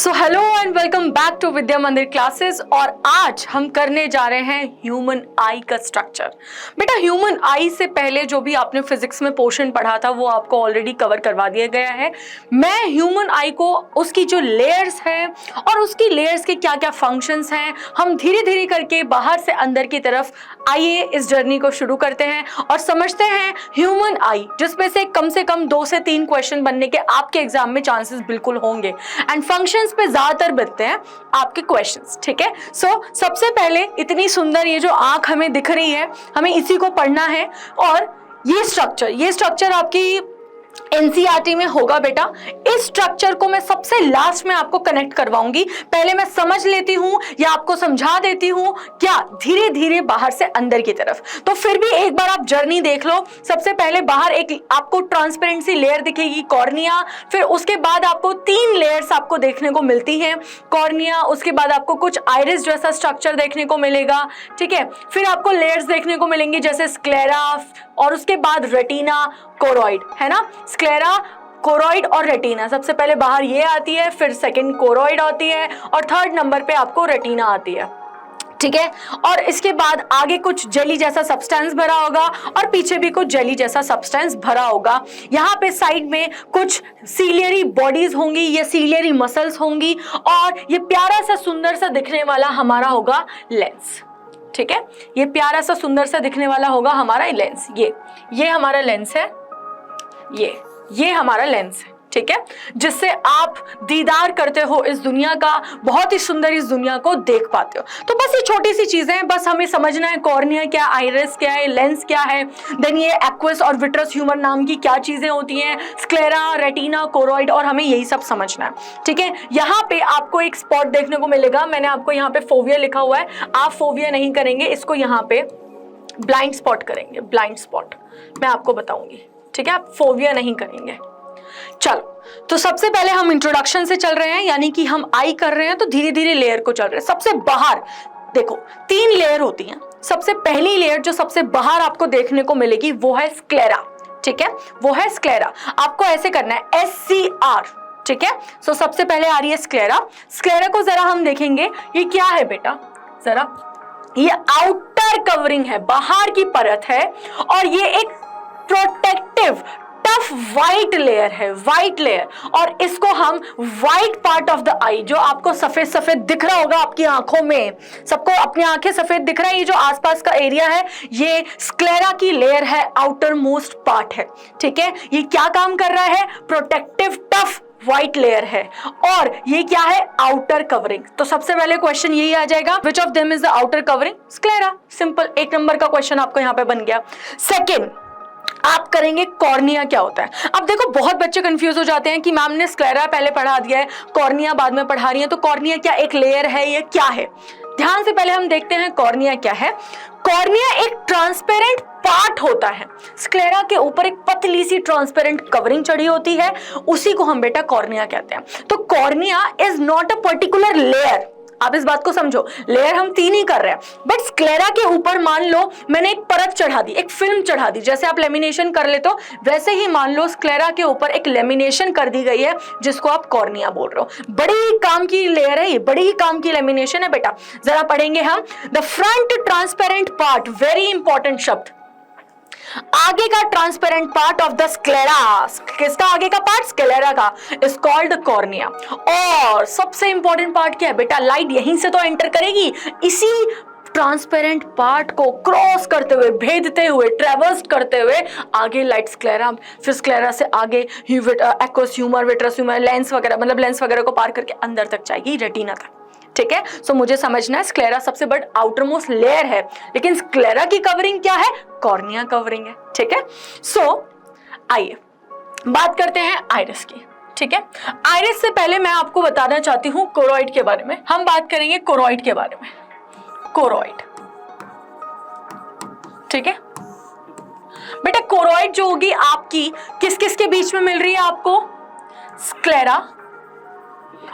So hello and welcome back to Vidya Mandir classes. और आज हम करने जा रहे हैं ह्यूमन आई का स्ट्रक्चर। बेटा ह्यूमन आई से पहले जो भी आपने फिजिक्स में पोर्शन पढ़ा था वो आपको ऑलरेडी कवर करवा दिया गया है। मैं ह्यूमन आई को उसकी जो लेयर्स हैं और उसकी लेयर्स के क्या क्या फंक्शंस हैं हम धीरे धीरे करके बाहर से अंदर की तरफ आइए इस जर्नी को शुरू करते हैं और समझते हैं ह्यूमन आई, जिसमें से कम 2 से 3 क्वेश्चन बनने के आपके एग्जाम में चांसेस बिल्कुल होंगे एंड फंक्शंस पे ज्यादातर बनते हैं आपके क्वेश्चंस। ठीक है, सो सबसे पहले इतनी सुंदर ये जो आंख हमें दिख रही है, हमें इसी को पढ़ना है। और ये स्ट्रक्चर आपकी एनसीईआरटी में होगा बेटा। इस स्ट्रक्चर को मैं सबसे लास्ट में आपको कनेक्ट करवाऊंगी। पहले मैं समझ लेती हूं या आपको समझा देती हूं क्या धीरे धीरे बाहर से अंदर की तरफ। तो फिर भी एक बार आप जर्नी देख लो। सबसे पहले बाहर एक आपको ट्रांसपेरेंसी लेयर दिखेगी, कॉर्निया। फिर उसके बाद आपको 3 लेयर्स आपको देखने को मिलती हैं, कॉर्निया, उसके बाद आपको कुछ आइरिस जैसा स्ट्रक्चर देखने को मिलेगा। ठीक है, फिर आपको लेयर्स देखने को मिलेंगी जैसे स्क्लेरा और उसके बाद रेटिना, कोरॉइड, है ना। स्क्लेरा, कोरॉइड और रेटिना, सबसे पहले बाहर ये आती है, फिर सेकंड कोरॉइड आती है और थर्ड नंबर पे आपको रेटिना आती है। ठीक है, और इसके बाद आगे कुछ जेली जैसा सब्सटेंस भरा होगा और पीछे भी कुछ जेली जैसा सब्सटेंस भरा होगा। यहाँ पे साइड में कुछ सीलियरी बॉडीज होंगी, ये सीलियरी मसल्स होंगी और ये प्यारा सा सुंदर सा दिखने वाला हमारा होगा लेंस। ठीक है, ये प्यारा सा सुंदर सा दिखने वाला होगा हमारा लेंस। ये हमारा लेंस है, ये हमारा लेंस है। ठीक है, जिससे आप दीदार करते हो इस दुनिया का, बहुत ही सुंदर इस दुनिया को देख पाते हो। तो बस ये छोटी सी चीजें हैं, बस हमें समझना है कॉर्निया क्या, आइरिस क्या है, लेंस क्या है, देन ये एक्वस और विट्रस ह्यूमर नाम की क्या चीजें होती हैं, स्क्लेरा, रेटिना, कोरॉइड, और हमें यही सब समझना है। ठीक है, यहाँ पे आपको एक स्पॉट देखने को मिलेगा, मैंने आपको यहाँ पे फोविया लिखा हुआ है, आप फोविया नहीं करेंगे, इसको यहाँ पे ब्लाइंड स्पॉट करेंगे। ब्लाइंड स्पॉट मैं आपको बताऊंगी। ठीक है, आप फोविया नहीं करेंगे। चलो, तो सबसे पहले हम इंट्रोडक्शन से चल रहे हैं, यानी कि हम आई कर रहे हैं तो धीरे धीरे लेयर को चल रहे हैं। सबसे बाहर देखो 3 लेयर होती हैं। सबसे पहली लेयर जो सबसे बाहर आपको देखने को मिलेगी वो है स्क्लेरा। ठीक है, वो है स्क्लेरा। आपको ऐसे करना है SCR। ठीक है, सो सबसे पहले आ रही है स्क्लेरा। स्क्लेरा को जरा हम देखेंगे, ये क्या है बेटा, जरा ये आउटर कवरिंग है, बाहर की परत है और ये एक प्रोटेक्टिव टफ व्हाइट लेयर है, व्हाइट लेयर। और इसको हम white part of the eye, जो आपको सफेद सफेद दिख रहा होगा आपकी आंखों में, सबको अपनी आंखें सफेद दिख रहा है, ये जो आसपास का एरिया है ये स्क्लेरा की लेयर है, आउटर मोस्ट पार्ट है। ठीक है, ये क्या काम कर रहा है, प्रोटेक्टिव टफ व्हाइट लेयर है और ये क्या है, आउटर कवरिंग। तो सबसे पहले क्वेश्चन यही आ जाएगा, which of them is the outer covering, sclera. Simple, 1 number का क्वेश्चन आपको यहाँ पे बन गया। सेकेंड आप करेंगे कॉर्निया क्या होता है। अब देखो बहुत बच्चे कंफ्यूज हो जाते हैं कि मैम ने स्क्लेरा पहले पढ़ा दिया है, कॉर्निया बाद में पढ़ा रही है, तो कॉर्निया क्या एक लेयर है, ये क्या है। ध्यान से पहले हम देखते हैं कॉर्निया क्या है। कॉर्निया एक ट्रांसपेरेंट पार्ट होता है, स्क्लेरा के ऊपर एक पतली सी ट्रांसपेरेंट कवरिंग चढ़ी होती है, उसी को हम बेटा कॉर्निया कहते हैं। तो cornea is not a particular layer, आप इस बात को समझो, लेयर हम 3 ही कर रहे हैं, बट स्क्लेरा के ऊपर मान लो मैंने एक परत चढ़ा दी, एक फिल्म चढ़ा दी, जैसे आप लेमिनेशन कर लेते हो वैसे ही मान लो स्क्लेरा के ऊपर एक लेमिनेशन कर दी गई है, जिसको आप कॉर्निया बोल रहे हो। बड़ी ही काम की लेयर है ये, बड़ी ही काम की लेमिनेशन है बेटा। जरा पढ़ेंगे हम, the front transparent part, very important शब्द, आगे का transparent part of the sclera, किसका आगे का पार्ट, स्क्लेरा का, इज कॉल्ड कॉर्निया। और सबसे इंपॉर्टेंट पार्ट क्या है बेटा, लाइट यहीं से तो एंटर करेगी, इसी ट्रांसपेरेंट पार्ट को क्रॉस करते हुए, भेदते हुए, ट्रेवर्स करते हुए आगे लाइट स्क्लेरा, फिर स्क्लेरा से आगे aqueous humour, vitreous humour, lens वगैरह, मतलब लेंस वगैरह को पार करके अंदर तक जाएगी, रेटिना तक। ठीक है, सो मुझे समझना है स्क्लेरा सबसे बड़ा आउटर मोस्ट लेयर है, लेकिन स्क्लेरा की कवरिंग क्या है, कॉर्निया कवरिंग है। ठीक है, सो आइए बात करते हैं आइरिस की। ठीक है, आइरिस से पहले मैं आपको बताना चाहती हूं कोरॉइड के बारे में। हम बात करेंगे कोरॉइड के बारे में, कोरॉइड। ठीक है बेटा, कोरॉइड जो होगी आपकी किस किस के बीच में मिल रही है आपको, स्क्लेरा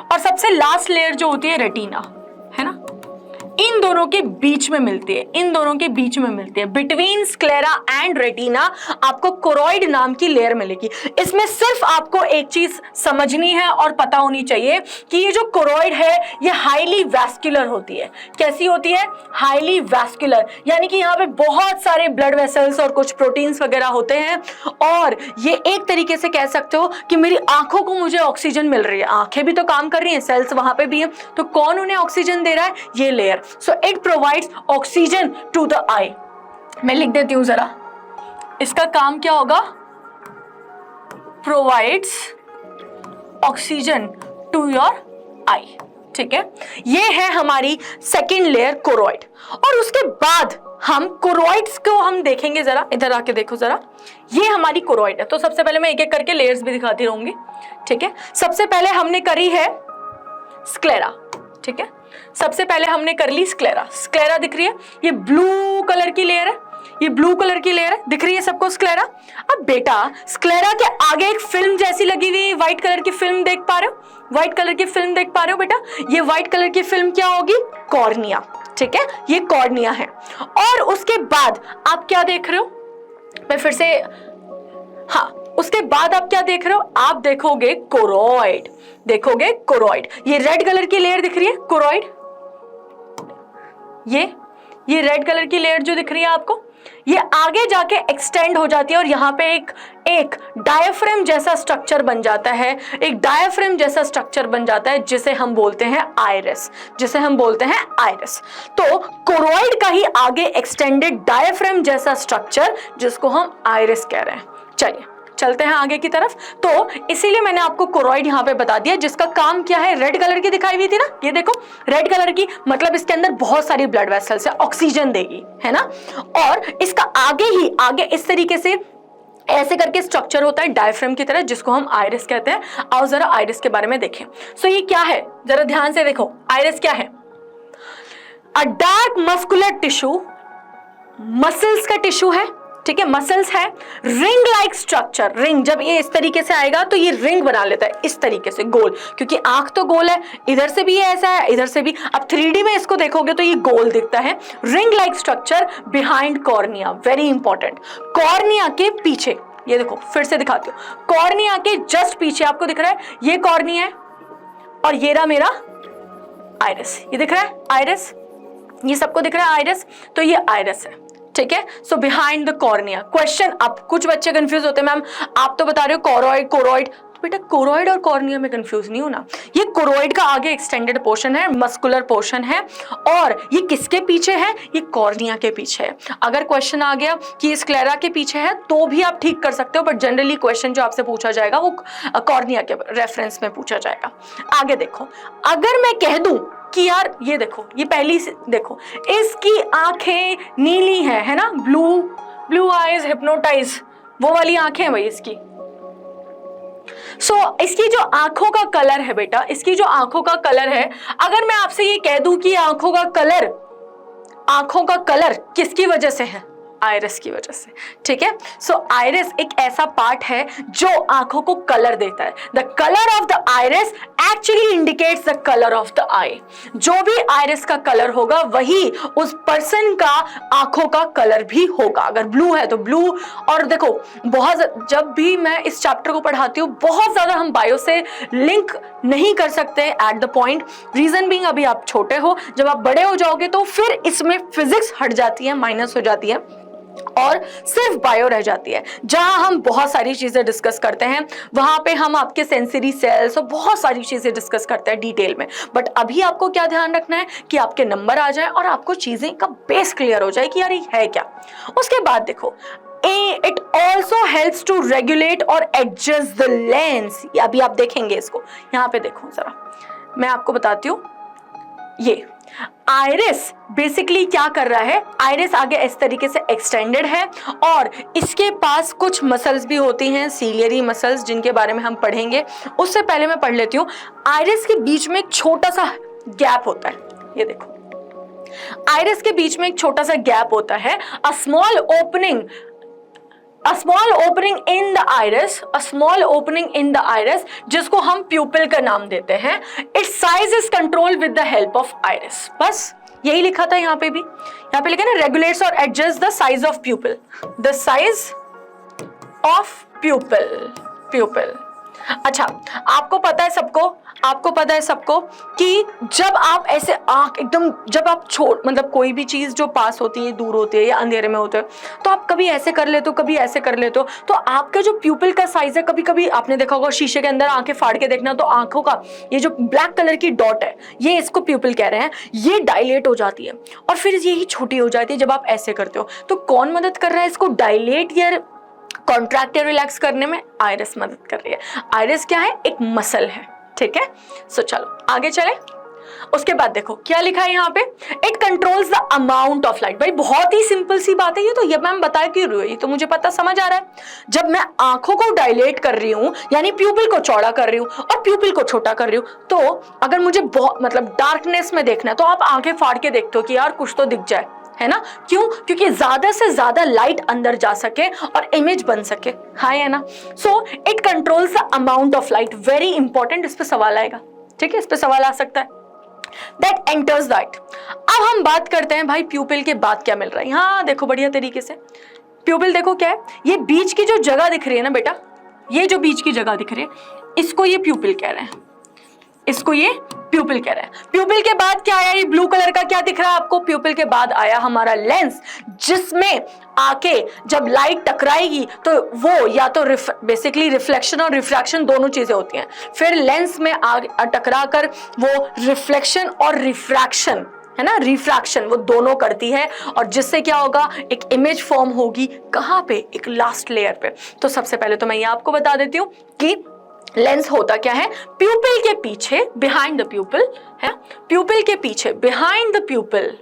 और सबसे लास्ट लेयर जो होती है रेटिना, है ना। इन इन दोनों के बीच में मिलती है, इन दोनों के बीच में मिलती है। बिटवीन स्क्लेरा एंड रेटिना आपको कोरॉइड नाम की लेयर मिलेगी। इसमें सिर्फ आपको एक चीज समझनी है और पता होनी चाहिए कि ये जो कोरॉइड है ये हाईली वैस्कुलर होती है। कैसी होती है? हाईली वैस्कुलर, यानी कि यहाँ पे बहुत सारे ब्लड वेसल्स और कुछ प्रोटीन्स वगैरह होते हैं, और ये एक तरीके से कह सकते हो कि मेरी आंखों को मुझे ऑक्सीजन मिल रही है। आंखें भी तो काम कर रही हैं, सेल्स वहां पे भी है, तो कौन उन्हें ऑक्सीजन दे रहा है? ये layer. So it provides oxygen to the eye. मैं लिख देती हूं जरा, इसका काम क्या होगा? Provides oxygen to your eye. ठीक है, ये है हमारी सेकेंड लेयर कोरॉइड। और उसके बाद हम कोरॉइड्स को हम देखेंगे, जरा इधर आके देखो जरा, ये हमारी कोरॉइड है। तो सबसे पहले मैं एक एक करके लेयर्स भी दिखाती रहूंगी। ठीक है, सबसे पहले हमने करी है स्क्लेरा। ठीक है, सबसे पहले हमने कर ली स्क्लेरा। स्क्लेरा दिख रही है, ये ब्लू कलर की लेयर है, ये ब्लू कलर की लेयर है, दिख रही है सबको स्क्लेरा। अब बेटा स्क्लेरा के आगे एक फिल्म जैसी लगी हुई व्हाइट कलर की फिल्म देख पा रहे हो? व्हाइट कलर की फिल्म देख पा रहे हो बेटा? ये व्हाइट कलर की फिल्म क्या होगी? कॉर्निया। ठीक है, ये कॉर्निया है। और उसके बाद आप क्या देख रहे हो? मैं फिर से, हाँ, उसके बाद आप क्या देख रहे हो? आप देखोगे कोरॉइड, देखोगे कोरॉइड। ये रेड कलर की लेयर दिख रही है कोरॉइड, ये रेड कलर की लेयर जो दिख रही है आपको, ये आगे जाके एक्सटेंड हो जाती है और यहाँ पे एक डायफ्राम जैसा स्ट्रक्चर बन जाता है, एक डायफ्राम जैसा स्ट्रक्चर बन जाता है जिसे हम बोलते हैं आइरिस, जिसे हम बोलते हैं आइरिस। तो कोरॉइड का ही आगे एक्सटेंडेड डायफ्राम जैसा स्ट्रक्चर जिसको हम आइरिस कह रहे हैं। चलिए चलते हैं आगे की तरफ। तो इसीलिए मैंने आपको कोरॉइड यहाँ पे बता दिया, जिसका काम क्या है? रेड कलर की दिखाई हुई थी ना, ये देखो रेड कलर की, मतलब इसके अंदर बहुत सारी ब्लड वेसल्स है, ऑक्सीजन देगी, है ना। और इसका आगे इस तरीके से ऐसे करके स्ट्रक्चर होता है डायफ्राम की तरह, जिसको हम आइरिस कहते हैं। आओ जरा आइरिस के बारे में देखें। सो ये क्या है, जरा ध्यान से देखो, आइरिस क्या है? अ डार्क मस्कुलर टिश्यू, मसल्स का टिश्यू है। ठीक है, मसल्स है, रिंग लाइक स्ट्रक्चर। रिंग जब ये इस तरीके से आएगा तो ये रिंग बना लेता है इस तरीके से गोल, क्योंकि आंख तो गोल है, इधर से भी ये ऐसा है, इधर से भी। अब 3D में इसको देखोगे तो ये गोल दिखता है। Ring like structure behind cornea, very important. Cornea के पीछे, ये देखो फिर से दिखाती हूँ, कॉर्निया के जस्ट पीछे आपको दिख रहा है ये कॉर्निया है, और ये रहा मेरा आइरिस। ये दिख रहा है आइरिस, ये सबको दिख रहा है आइरिस, तो ये आइरिस है। ठीक है, सो बिहाइंड द कॉर्निया। क्वेश्चन, अब कुछ बच्चे कंफ्यूज होते हैं, मैम आप तो बता रहे हो कोरॉइड कोरॉइड, तो बेटा कोरॉइड और कॉर्निया में कंफ्यूज नहीं होना। ये कोरॉइड का आगे एक्सटेंडेड पोर्शन है, मस्कुलर पोर्शन है, और ये किसके पीछे है? ये कॉर्निया के पीछे है। अगर क्वेश्चन आ गया कि स्क्लेरा के पीछे है तो भी आप ठीक कर सकते हो, बट जनरली क्वेश्चन जो आपसे पूछा जाएगा वो कॉर्निया के रेफरेंस में पूछा जाएगा। आगे देखो, अगर मैं कह दूं कि यार ये देखो, ये पहली से देखो, इसकी आंखें नीली है ना, ब्लू आईज, हिप्नोटाइज, वो वाली आंखें हैं भाई इसकी। सो इसकी जो आंखों का कलर है बेटा, इसकी जो आंखों का कलर है, अगर मैं आपसे ये कह दूं कि आंखों का कलर किसकी वजह से है? आइरिस की वजह से। ठीक है, सो आइरिस एक ऐसा पार्ट है जो आंखों को कलर देता है। The colour of the iris actually indicates the colour of the eye. जो भी आइरिस का कलर होगा वही उस पर्सन का आंखों का कलर भी होगा। अगर ब्लू है तो ब्लू। और देखो, जब भी मैं इस चैप्टर को पढ़ाती हूँ बहुत ज्यादा हम बायो से लिंक नहीं कर सकते at the point. Reason being अभी आप छोटे हो, जब आप बड़े हो जाओगे तो फिर इसमें फिजिक्स हट जाती है, माइनस हो जाती है, और सिर्फ बायो रह जाती है, जहां हम बहुत सारी चीजें डिस्कस करते हैं। वहां पे हम आपके सेंसरी सेल्स और बहुत सारी चीजें डिस्कस करते हैं डिटेल में। बट अभी आपको क्या ध्यान रखना है कि आपके नंबर आ जाए और आपको चीजें का बेस क्लियर हो जाए कि यार ये है क्या। उसके बाद देखो, it also helps to regulate और एडजस्ट द लेंस। अभी आप देखेंगे इसको, यहाँ पे देखो जरा, मैं आपको बताती हूँ। ये आइरिस बेसिकली क्या कर रहा है, आइरिस आगे इस तरीके से एक्सटेंडेड है और इसके पास कुछ मसल्स भी होती हैं, सीलियरी मसल्स, जिनके बारे में हम पढ़ेंगे। उससे पहले मैं पढ़ लेती हूँ, आइरिस के बीच में एक छोटा सा गैप होता है। ये देखो, आइरिस के बीच में एक छोटा सा गैप होता है, a small opening in the iris, a small opening in the iris, जिसको हम प्यूपिल का नाम देते हैं। Its size is controlled with the help of iris। बस यही लिखा था यहाँ पे भी, यहाँ पे लिखा ना रेगुलेट्स और adjust the size of प्यूपिल, the size of प्यूपिल। अच्छा, आपको पता है सबको कि जब आप ऐसे आंख एकदम, जब आप मतलब कोई भी चीज जो पास होती है, दूर होती है या अंधेरे में होते हो, तो आप कभी ऐसे कर लेते हो, कभी ऐसे कर लेते हो, तो आपका जो प्यूपिल का साइज है, कभी कभी आपने देखा होगा शीशे के अंदर आंखें फाड़ के देखना, तो आंखों का ये जो ब्लैक कलर की डॉट है, ये इसको प्यूपिल कह रहे हैं, ये डायलेट हो जाती है और फिर यही छोटी हो जाती है जब आप ऐसे करते हो। तो कौन मदद कर रहा है इसको डायलेट या कॉन्ट्रैक्ट या रिलैक्स करने में? आइरिस मदद कर रही है। आइरिस क्या है? एक मसल है, ठीक है। सो चलो आगे चले। उसके बाद देखो क्या लिखा है यहाँ पे, it controls the amount of light. भाई बहुत ही सिंपल सी बात है ये तो, ये मैम बता क्यों रही है, ये तो मुझे पता समझ आ रहा है। जब मैं आंखों को डायलेट कर रही हूँ, यानी प्यूपिल को चौड़ा कर रही हूँ और प्यूपिल को छोटा कर रही हूँ, तो अगर मुझे बहुत मतलब डार्कनेस में देखना है, तो आप आंखें फाड़ के देखते हो कि यार कुछ तो दिख जाए, है ना? क्यों? क्योंकि ज्यादा से ज्यादा लाइट अंदर जा सके और इमेज बन सके, हाँ है ना? So it controls the amount of light, very important, इस पे सवाल आएगा, ठीक है, इस पे सवाल आ सकता है। That enters light. अब हम बात करते हैं भाई प्यूपिल के बाद क्या मिल रहा है। हाँ देखो बढ़िया तरीके से, प्यूपिल देखो क्या है, ये बीच की जो जगह दिख रही है ना बेटा, ये जो बीच की जगह दिख रही है, इसको ये प्यूपिल कह रहे हैं, इसको ये प्यूपिल कह रहे हैं। प्यूपिल के बाद क्या आया, ये ब्लू कलर का क्या दिख रहा है आपको? प्यूपिल के बाद आया हमारा लेंस, जिसमें आके जब लाइट टकराएगी तो वो या तो बेसिकली रिफ्लेक्शन और रिफ्रैक्शन दोनों चीजें होती हैं, फिर लेंस में टकरा कर वो रिफ्लेक्शन और रिफ्रैक्शन, है ना, रिफ्रैक्शन, वो दोनों करती है, और जिससे क्या होगा, एक इमेज फॉर्म होगी। कहाँ पे? एक लास्ट लेयर पे। तो सबसे पहले तो मैं ये आपको बता देती हूँ कि लेंस होता क्या है, प्यूपिल के पीछे, बिहाइंड द प्यूपिल, है, प्यूपिल के पीछे, behind the pupil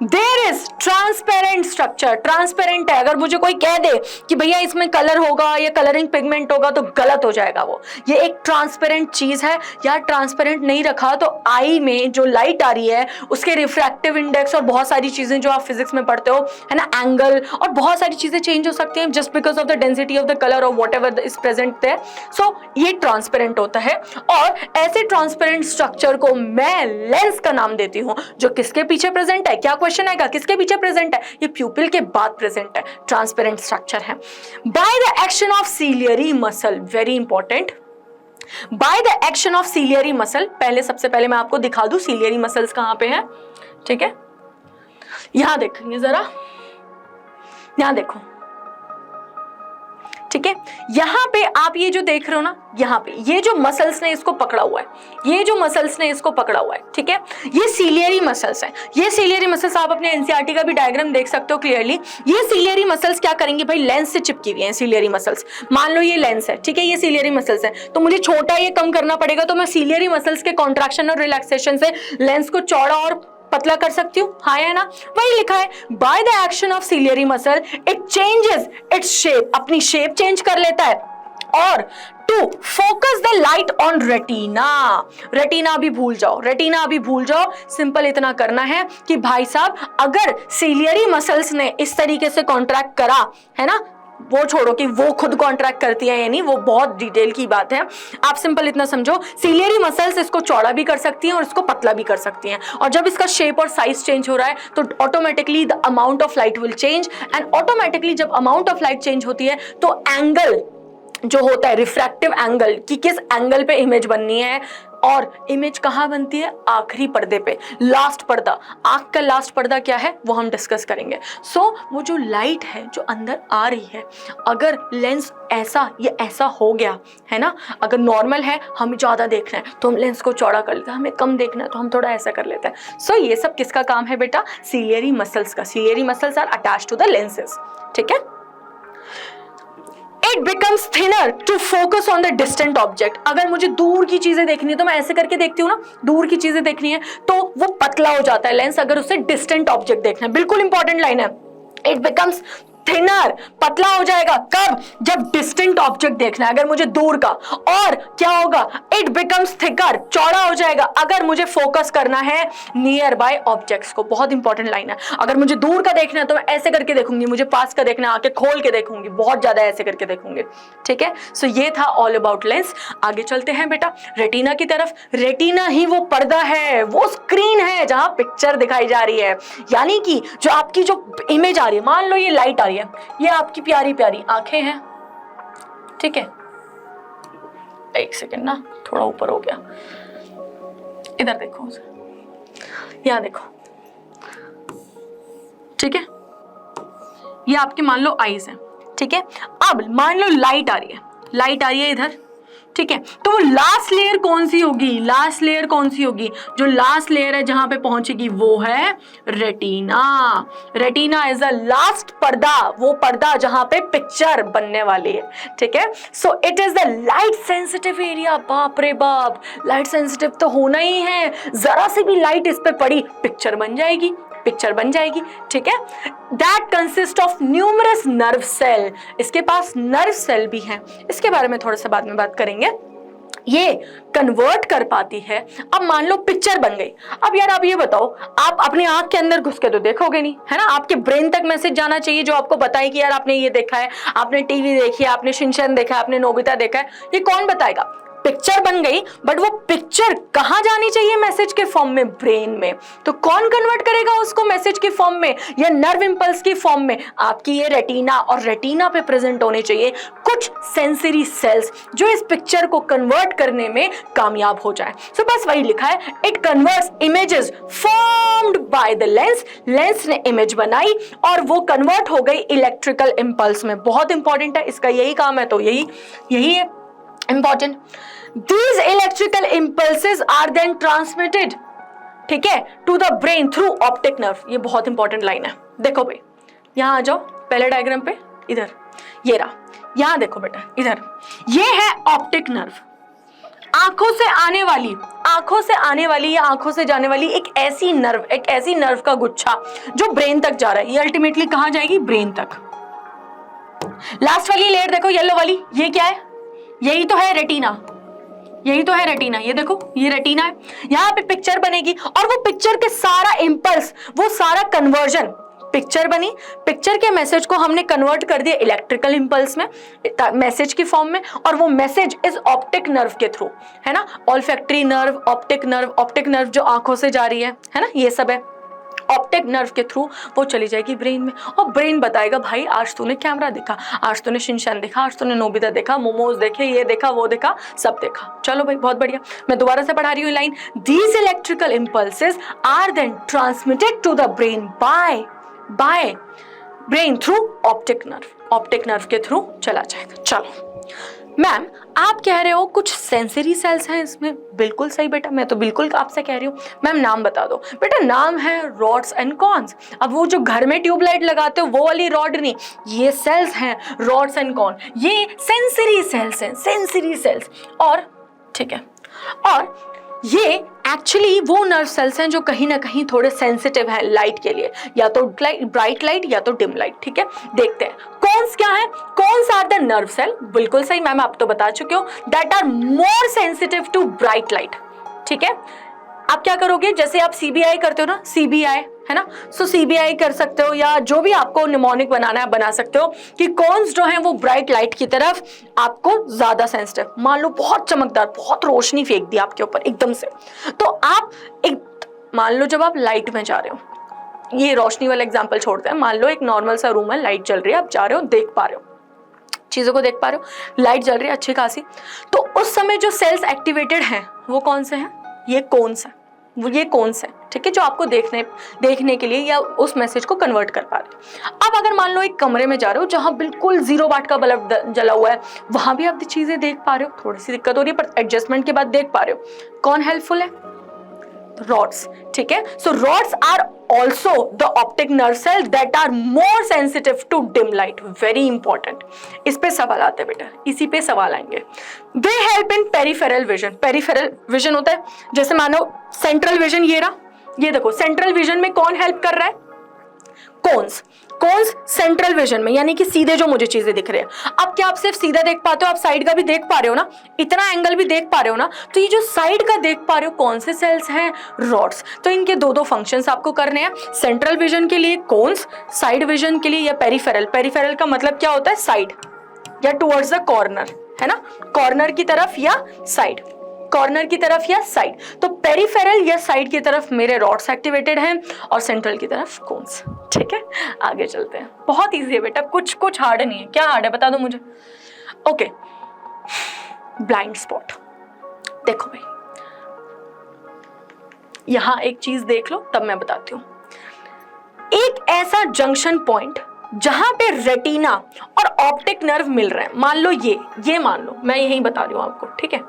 there is transparent structure. Transparent है, अगर मुझे कोई कह दे कि भैया इसमें कलर होगा या कलरिंग पिगमेंट होगा, तो गलत हो जाएगा वो। ये एक ट्रांसपेरेंट चीज है यार, ट्रांसपेरेंट नहीं रखा तो आई में जो लाइट आ रही है उसके रिफ्रैक्टिव इंडेक्स और बहुत सारी चीजें जो आप फिजिक्स में पढ़ते हो, है ना, एंगल और बहुत सारी चीजें चेंज हो सकती हैं just because of the density of the colour और whatever is present there. So ये ट्रांसपेरेंट होता है, और ऐसे ट्रांसपेरेंट स्ट्रक्चर को मैं लेंस का नाम देती हूँ, जो किसके पीछे प्रेजेंट है? क्या क्वेश्चन आएगा, किसके पीछे प्रेजेंट है? ये प्यूपिल के बाद प्रेजेंट है, ट्रांसपेरेंट स्ट्रक्चर है। By the action of ciliary muscle, very important, bye the action of ciliary muscle. सबसे पहले मैं आपको दिखा दूं सीलियरी मसल्स कहां पे हैं, ठीक है, यहां देखिए जरा, यहां देखो, ठीक है, यहां पे आप ये जो देख रहे हो ना, यहां पे ये जो मसल्स ने इसको पकड़ा हुआ है, ये जो मसल्स ने इसको पकड़ा हुआ है, ठीक है, ये सीलियरी मसल्स हैं। ये सीलियरी मसल्स आप अपने एनसीईआरटी का भी डायग्राम देख सकते हो क्लियरली। ये सीलियरी मसल्स क्या करेंगे भाई, लेंस से चिपकी हुई हैं सीलियरी मसल्स। मान लो ये लेंस है, ठीक है, ये सीलियरी मसल्स है, तो मुझे छोटा ये कम करना पड़ेगा, तो मैं सीलियरी मसल्स के कॉन्ट्रैक्शन और रिलैक्सेशन से लेंस को चौड़ा और पतला कर सकती हूँ, हाँ है ना? वही लिखा है, by the action of ciliary muscle it changes its shape, अपनी शेप चेंज कर लेता है, और to focus the light on retina. Retina भी भूल जाओ, रेटिना अभी भूल जाओ, सिंपल इतना करना है कि भाई साहब अगर सीलियरी मसल्स ने इस तरीके से कॉन्ट्रैक्ट करा, है ना, वो छोड़ो कि वो खुद कॉन्ट्रैक्ट करती है या नहीं, वो बहुत डिटेल की बात है। आप सिंपल इतना समझो, सीलियरी मसल्स इसको चौड़ा भी कर सकती हैं और इसको पतला भी कर सकती हैं, और जब इसका शेप और साइज चेंज हो रहा है तो automatically the amount of light will change, and automatically जब अमाउंट ऑफ लाइट चेंज होती है तो एंगल जो होता है, रिफ्रैक्टिव एंगल, कि किस एंगल पे इमेज बननी है, और इमेज कहाँ बनती है? आखिरी पर्दे पे, लास्ट पर्दा। आंख का लास्ट पर्दा क्या है वो हम डिस्कस करेंगे। सो वो जो लाइट है जो अंदर आ रही है, अगर लेंस ऐसा ये ऐसा हो गया है ना, अगर नॉर्मल है, हमें ज्यादा देखना है तो हम लेंस को चौड़ा कर लेते हैं, हमें कम देखना है तो हम थोड़ा ऐसा कर लेते हैं। सो ये सब किसका काम है बेटा? सीलियरी मसल्स का। Ciliary muscles are attached to the lenses, ठीक है। It becomes thinner to focus on the distant object। अगर मुझे दूर की चीजें देखनी है तो मैं ऐसे करके देखती हूँ ना, दूर की चीजें देखनी है तो वो पतला हो जाता है लेंस, अगर उससे डिस्टेंट ऑब्जेक्ट देखना है। बिल्कुल इंपॉर्टेंट लाइन है, इट बिकम्स थिनर, पतला हो जाएगा। कब? जब डिस्टेंट ऑब्जेक्ट देखना है, अगर मुझे दूर का। और क्या होगा? इट बिकम्स थिकर, चौड़ा हो जाएगा अगर मुझे फोकस करना है नियर बाय ऑब्जेक्ट्स को। बहुत इंपॉर्टेंट लाइन है। अगर मुझे दूर का देखना है तो मैं ऐसे करके देखूंगी, मुझे पास का देखना है आके खोल के देखूंगी, बहुत ज्यादा ऐसे करके देखूंगी। ठीक है, सो ये था ऑल अबाउट लेंस। आगे चलते हैं बेटा रेटिना की तरफ। रेटिना ही वो पर्दा है, वो स्क्रीन है जहां पिक्चर दिखाई जा रही है, यानी कि जो आपकी जो इमेज आ रही है, मान लो ये लाइट आ रही है, ये आपकी प्यारी प्यारी आंखें हैं। ठीक है, एक सेकेंड ना, थोड़ा ऊपर हो गया, इधर देखो, यहां देखो। ठीक है, ये आपके मान लो आईज हैं। ठीक है, अब मान लो लाइट आ रही है इधर। ठीक है, तो वो लास्ट लेयर कौन सी होगी? लास्ट लेयर कौन सी होगी? जो लास्ट लेयर है जहां पे पहुंचेगी वो है retina. Retina is the last पर्दा, वो पर्दा जहां पे पिक्चर बनने वाली है। ठीक है, so it is the light sensitive area. बाप रे बाप, लाइट सेंसिटिव तो होना ही है, जरा सी भी लाइट इस पे पड़ी पिक्चर बन जाएगी, पिक्चर बन जाएगी। ठीक है, that consist of numerous nerve cell. इसके पास नर्व सेल भी हैं, इसके बारे में थोड़ा सा बाद में बात करेंगे। ये कन्वर्ट कर पाती है। अब मान लो पिक्चर बन गई। अब यार आप ये बताओ, आप अपनी आंख के अंदर घुस के तो देखोगे नहीं, है ना? आपके ब्रेन तक मैसेज जाना चाहिए जो आपको बताए कि यार आपने ये देखा है, आपने टीवी देखी है, आपने शिनचैन देखा है, आपने नोबिता देखा है। ये कौन बताएगा? पिक्चर बन गई, बट वो पिक्चर कहां जानी चाहिए मैसेज के फॉर्म में? ब्रेन में। तो कौन कन्वर्ट करेगा उसको मैसेज के फॉर्म में या नर्व इंपल्स की फॉर्म में? आपकी ये रेटिना। और रेटिना पे प्रेजेंट होने चाहिए कुछ सेंसरी सेल्स जो इस पिक्चर को कन्वर्ट करने में कामयाब हो जाए। सो बस वही लिखा है, it converts images formed by the lens. Lens ने इमेज बनाई और वो कन्वर्ट हो गई इलेक्ट्रिकल इंपल्स में। बहुत इंपॉर्टेंट है, इसका यही काम है, तो यही है important. These electrical impulses are then transmitted, ठीक है, to the brain through optic nerve। ये बहुत इंपॉर्टेंट लाइन है। देखो भाई, यहां आ जाओ पहले डायग्राम पे, इधर ये रहा, यहां देखो बेटा, इधर ये है ऑप्टिक नर्व। आंखों से आने वाली या आंखों से जाने वाली एक ऐसी नर्व का गुच्छा जो ब्रेन तक जा रहा है। ये अल्टीमेटली कहां जाएगी? ब्रेन तक। लास्ट वाली लेयर देखो, येलो वाली, ये क्या है? यही तो है रेटिना, ये देखो, ये रेटिना है। यहाँ पे पिक्चर बनेगी और वो पिक्चर के सारा इंपल्स, वो सारा कन्वर्जन, पिक्चर बनी, पिक्चर के मैसेज को हमने कन्वर्ट कर दिया इलेक्ट्रिकल इंपल्स में, मैसेज की फॉर्म में, और वो मैसेज इस ऑप्टिक नर्व के थ्रू, है ना? ऑल्फैक्टरी नर्व, ऑप्टिक नर्व जो आंखों से जा रही है ना? ये सब है ऑप्टिक नर्व के थ्रू, वो चली जाएगी ब्रेन में। और ब्रेन बताएगा, भाई आज तूने कैमरा देखा, आज तूने शिनचैन देखा, आज तूने नोबिता देखा, मोमोज देखे, ये देखा, वो देखा, सब देखा। चलो भाई, बहुत बढ़िया। मैं दोबारा से पढ़ा रही हूँ line. These electrical impulses are then transmitted to the brain by brain through optic nerve के थ्रू चला जाएगा। चलो मैम, आप कह रहे हो कुछ सेंसरी सेल्स हैं इसमें। बिल्कुल सही बेटा, मैं तो बिल्कुल आपसे कह रही हूँ। मैम नाम बता दो। बेटा नाम है रॉड्स एंड कॉन्स। अब वो जो घर में ट्यूबलाइट लगाते हो वो वाली रॉड नहीं, ये सेल्स हैं रॉड्स एंड कॉन, ये सेंसरी सेल्स हैं, सेंसरी सेल्स। और ठीक है, और ये एक्चुअली वो नर्व सेल्स हैं जो कहीं ना कहीं थोड़े सेंसिटिव हैं लाइट के लिए, या तो ब्राइट लाइट या तो डिम लाइट। ठीक है, देखते हैं कॉन्स क्या है। Cones are the nerve cell. बिल्कुल सही मैम, आप तो बता चुके हो, that are more sensitive to bright light. ठीक है, आप क्या करोगे, जैसे आप सीबीआई करते हो ना, सीबीआई है ना, सो सीबीआई कर सकते हो, या जो भी आपको निमोनिक बनाना है बना सकते हो कि कॉन्स जो है वो ब्राइट लाइट की तरफ आपको ज्यादा सेंसिटिव। मान लो बहुत चमकदार, बहुत रोशनी फेंक दी आपके ऊपर एकदम से, तो आप एक, मान लो जब आप लाइट में जा रहे हो, ये रोशनी वाला एग्जाम्पल छोड़ते हैं, मान लो एक नॉर्मल सा रूम है, लाइट जल रही है, आप जा रहे हो, देख पा रहे हो, चीजों को देख पा रहे हो, लाइट जल रही है अच्छी खासी, तो उस समय जो सेल्स एक्टिवेटेड हैं वो कौन से हैं? ये कॉन्स है, ये कॉन्स है। ठीक है, जो आपको देखने के लिए या उस मैसेज को कन्वर्ट कर पा रहे। अब अगर मान लो एक कमरे में जा रहे हो जहां बिल्कुल 0 वाट का बल्ब जला हुआ है, वहां भी आप चीजें देख पा रहे हो, थोड़ी सी दिक्कत हो रही है पर एडजस्टमेंट के बाद देख पा रहे हो। कौन हेल्पफुल है? रॉड्स। ठीक है, so rods are also the optic nerve cell that are more sensitive to dim light. Very important, इस पे सवाल आते हैं बेटा, इसी पे सवाल आएंगे। They help in peripheral vision. Peripheral vision होता है, जैसे मानो सेंट्रल विजन ये रहा, ये देखो सेंट्रल विजन में कौन हेल्प कर रहा है? कोन्स। कोन्स सेंट्रल विजन में, यानी कि सीधे जो मुझे चीजें दिख रही है। अब क्या आप सिर्फ सीधा देख पाते हो, आप साइड का भी देख पा रहे हो ना, इतना एंगल भी देख पा रहे हो ना, तो ये जो साइड का देख पा रहे हो कौन से सेल्स हैं, रॉड्स। तो इनके दो फंक्शंस आपको करने हैं, सेंट्रल विजन के लिए कोन्स, साइड विजन के लिए या पेरिफेरल। पेरिफेरल का मतलब क्या होता है, साइड या टुवर्ड्स द कॉर्नर, है ना, कॉर्नर की तरफ या साइड, कॉर्नर की तरफ या साइड। तो पेरिफेरल या साइड की तरफ मेरे रॉड्स एक्टिवेटेड हैं और सेंट्रल की तरफ कोन्स। ठीक है, आगे चलते हैं। बहुत इजी है बेटा, कुछ हार्ड नहीं है। क्या हार्ड है बता दो मुझे। Okay, blind spot. देखो भाई, यहां एक चीज देख लो तब मैं बताती हूं। एक ऐसा जंक्शन पॉइंट जहां पे रेटिना और ऑप्टिक नर्व मिल रहे हैं, मान लो ये मान लो, मैं यही बता रही हूं आपको, ठीक है।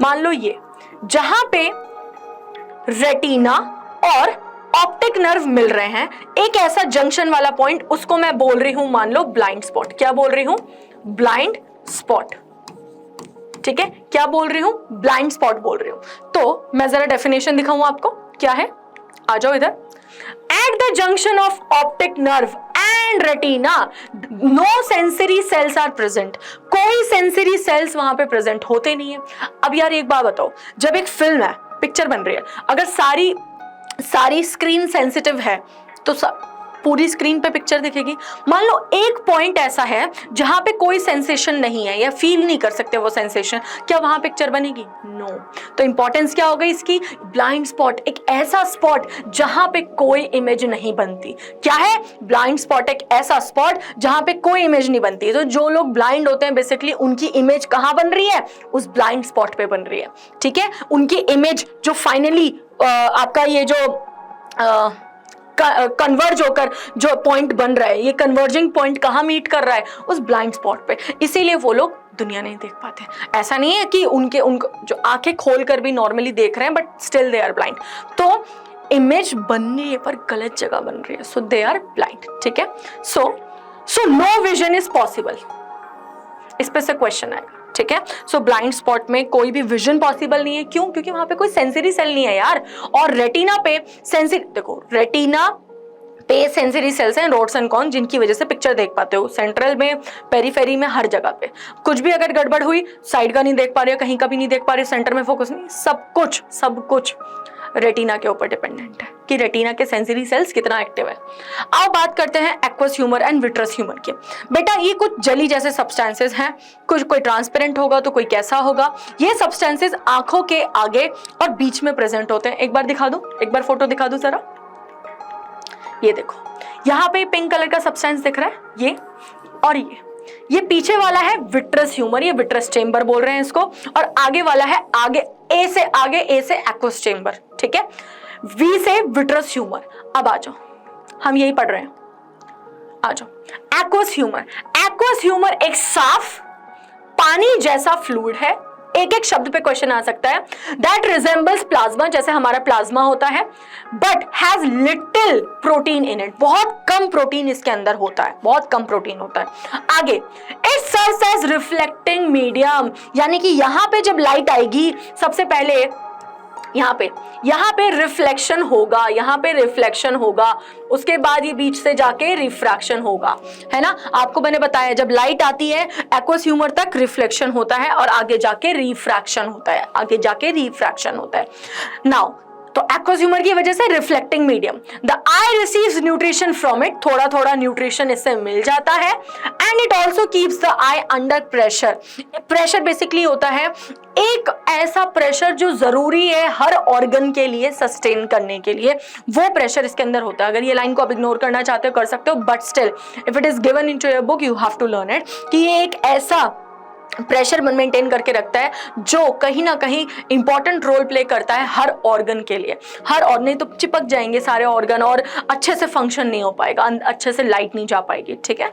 मान लो ये जहां पे रेटिना और ऑप्टिक नर्व मिल रहे हैं, एक ऐसा जंक्शन वाला पॉइंट, उसको मैं बोल रही हूं मान लो ब्लाइंड स्पॉट। क्या बोल रही हूं, ब्लाइंड स्पॉट। ठीक है, क्या बोल रही हूं, ब्लाइंड स्पॉट बोल रही हूं। तो मैं जरा डेफिनेशन दिखाऊं आपको, क्या है, आ जाओ इधर। At the junction of optic nerve and retina, no sensory cells are present. कोई सेंसरी सेल्स वहां पे प्रेजेंट होते नहीं है। अब यार एक बात बताओ, जब एक फिल्म है, पिक्चर बन रही है, अगर सारी स्क्रीन सेंसिटिव है तो पूरी स्क्रीन पे पिक्चर दिखेगी। मान लो एक पॉइंट ऐसा है जहां पे कोई सेंसेशन नहीं है या फील नहीं कर सकते वो सेंसेशन, क्या वहां पिक्चर बनेगी? नो। तो इंपॉर्टेंस क्या हो गई इसकी, ब्लाइंड स्पॉट, एक ऐसा स्पॉट जहां पे कोई इमेज नहीं बनती। क्या है, ब्लाइंड स्पॉट, एक ऐसा स्पॉट जहां पे कोई इमेज नहीं बनती। तो जो लोग ब्लाइंड होते हैं बेसिकली उनकी इमेज कहां बन रही है, उस ब्लाइंड स्पॉट पे बन रही है। ठीक है, उनकी इमेज जो फाइनली आपका ये जो कन्वर्ज होकर जो पॉइंट बन रहा है, ये कन्वर्जिंग पॉइंट कहाँ मीट कर रहा है, उस ब्लाइंड स्पॉट पे। इसीलिए वो लोग दुनिया नहीं देख पाते। ऐसा नहीं है कि उनको जो आंखें खोलकर भी नॉर्मली देख रहे हैं but still they are blind. तो इमेज बन रही है पर गलत जगह बन रही है, सो दे आर ब्लाइंड। ठीक है, so no vision is possible, इस पे से क्वेश्चन आएगा। ठीक है, सो ब्लाइंड स्पॉट में कोई भी विजन पॉसिबल नहीं है। क्यों? क्योंकि वहां पे कोई सेंसरी सेल नहीं है यार। और रेटिना पे देखो, रेटिना पे सेंसरी सेल्स हैं, रोड्स एंड कॉन, जिनकी वजह से पिक्चर देख पाते हो। सेंट्रल में, पेरिफेरी में, हर जगह पे। कुछ भी अगर गड़बड़ हुई, साइड का नहीं देख पा रहे हो, कहीं का भी नहीं देख पा रहे हो, सेंटर में फोकस नहीं, सब कुछ रेटिना के ऊपर डिपेंडेंट है कि रेटिना के सेंसरी सेल्स कितना एक्टिव है। अब बात करते हैं aqueous humour and vitreous humour की। बेटा ये कुछ जली जैसे सब्सटेंसेस हैं, कुछ कोई ट्रांसपेरेंट होगा तो कोई कैसा होगा। ये सब्सटेंसेस आंखों के आगे और बीच में प्रेजेंट होते हैं। एक बार दिखा दूं, एक बार फोटो दिखा दूं जरा। ये देखो, यहाँ पे पिंक कलर का सब्सटेंस दिख रहा है, ये और ये पीछे वाला है विट्रस ह्यूमर, ये विट्रस चेंबर बोल रहे हैं इसको। और आगे वाला है, आगे ए से एक्वस चेंबर। ठीक है, वी से विट्रस ह्यूमर। अब आ जाओ, हम यही पढ़ रहे हैं, आ जाओ। एक्वस ह्यूमर एक साफ पानी जैसा फ्लूइड है। एक शब्द पे क्वेश्चन आ सकता है। दैट रिजेंबल्स प्लाज्मा, जैसे हमारा प्लाज्मा होता है, but has little protein in it, बहुत कम प्रोटीन इसके अंदर होता है, बहुत कम प्रोटीन होता है। आगे, it serves as reflecting medium, यानी कि यहां पे जब लाइट आएगी सबसे पहले यहाँ पे रिफ्लेक्शन होगा, यहाँ पे रिफ्लेक्शन होगा, उसके बाद ये बीच से जाके रिफ्रैक्शन होगा, है ना। आपको मैंने बताया जब लाइट आती है एक्वस ह्यूमर तक रिफ्लेक्शन होता है और आगे जाके रिफ्रैक्शन होता है, नाउ तो एक्वस ह्यूमर की वजह से reflecting medium, the I receives nutrition from it, थोड़ा थोड़ा न्यूट्रिशन इससे मिल जाता है। And it also keeps the I under pressure. Pressure basically होता है एक ऐसा प्रेशर जो जरूरी है हर ऑर्गन के लिए सस्टेन करने के लिए, वो प्रेशर इसके अंदर होता है। अगर ये लाइन को आप इग्नोर करना चाहते हो कर सकते हो, but still if it is given into your book you have to learn it, कि ये एक ऐसा प्रेशर मेंटेन करके रखता है जो कहीं ना कहीं इंपॉर्टेंट रोल प्ले करता है हर ऑर्गन के लिए। हर ऑर्गन, नहीं तो चिपक जाएंगे सारे ऑर्गन और अच्छे से फंक्शन नहीं हो पाएगा, अच्छे से लाइट नहीं जा पाएगी। ठीक है,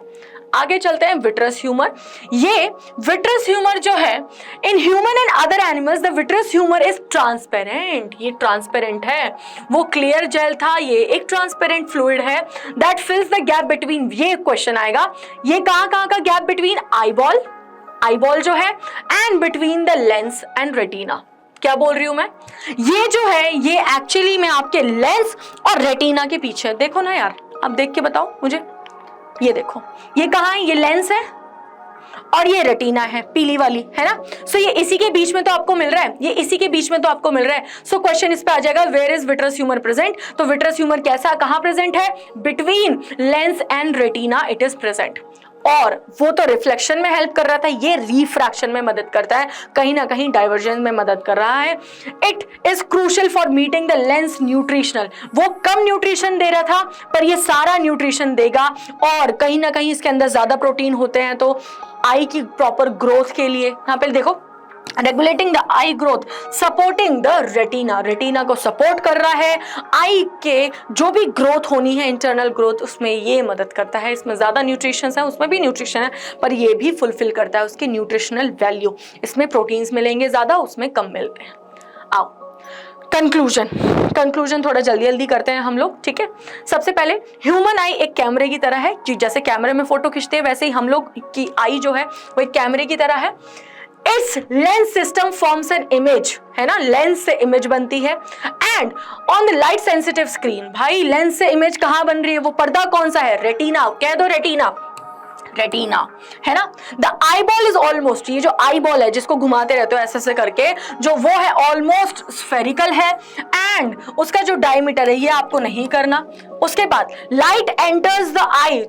आगे चलते हैं विट्रस ह्यूमर। ये विट्रस ह्यूमर जो है, in human and other animals the vitreous humour is transparent, ये ट्रांसपेरेंट है। वो क्लियर जेल था, ये एक ट्रांसपेरेंट फ्लूइड है दैट फिल्स द गैप बिटवीन, ये क्वेश्चन आएगा, ये कहाँ का गैप बिटवीन आईबॉल जो है and between the lens and retina. क्या बोल रही हूं मैं, ये जो है ये एक्चुअली में आपके लेंस और रेटिना के पीछे, देखो ना यार आप देख के बताओ मुझे। ये देखो, ये कहाँ है, ये लेंस है और ये रेटिना है, पीली वाली है ना। सो ये इसी के बीच में तो आपको मिल रहा है, ये इसी के बीच में तो आपको मिल रहा है। सो क्वेश्चन इस पे आ जाएगा, where is vitreous humour present. तो विट्रस ह्यूमर कैसा, कहाँ प्रेजेंट है, between lens and retina it is present. और वो तो रिफ्लेक्शन में हेल्प कर रहा था, ये रिफ्रैक्शन में मदद करता है, कहीं ना कहीं डाइवर्जेंस में मदद कर रहा है। It is crucial for meeting the lens nutritional, वो कम न्यूट्रिशन दे रहा था पर ये सारा न्यूट्रिशन देगा, और कहीं ना कहीं इसके अंदर ज्यादा प्रोटीन होते हैं, तो आई की प्रॉपर ग्रोथ के लिए यहाँ पे देखो, regulating the I growth, supporting the retina, retina को सपोर्ट कर रहा है, आई के जो भी ग्रोथ होनी है, इंटरनल ग्रोथ, उसमें ये मदद करता है। इसमें ज्यादा न्यूट्रिशन है, उसमें भी न्यूट्रिशन है, पर ये भी फुलफिल करता है उसके न्यूट्रिशनल वैल्यू। इसमें प्रोटीन्स मिलेंगे ज्यादा, उसमें कम मिलते हैं। आओ कंक्लूजन थोड़ा जल्दी जल्दी करते हैं हम लोग, ठीक है। सबसे पहले ह्यूमन आई एक कैमरे की तरह है, जैसे कैमरे में फोटो खींचते हैं वैसे ही हम लोग की आई जो है वो एक कैमरे की तरह है। इस lens system forms an image, है ना, लेंस से इमेज बनती है, and on the light sensitive screen, भाई लेंस से इमेज कहां बन रही है, वो पर्दा कौन सा है, रेटिना, कह दो रेटिना, रेटिना है ना। The eye ball is almost, ये जो आई बॉल है जिसको घुमाते रहते हो ऐसे करके, जो वो है ऑलमोस्ट स्फेरिकल है, एंड उसका जो डायमीटर है ये आपको नहीं करना। उसके बाद light enters the I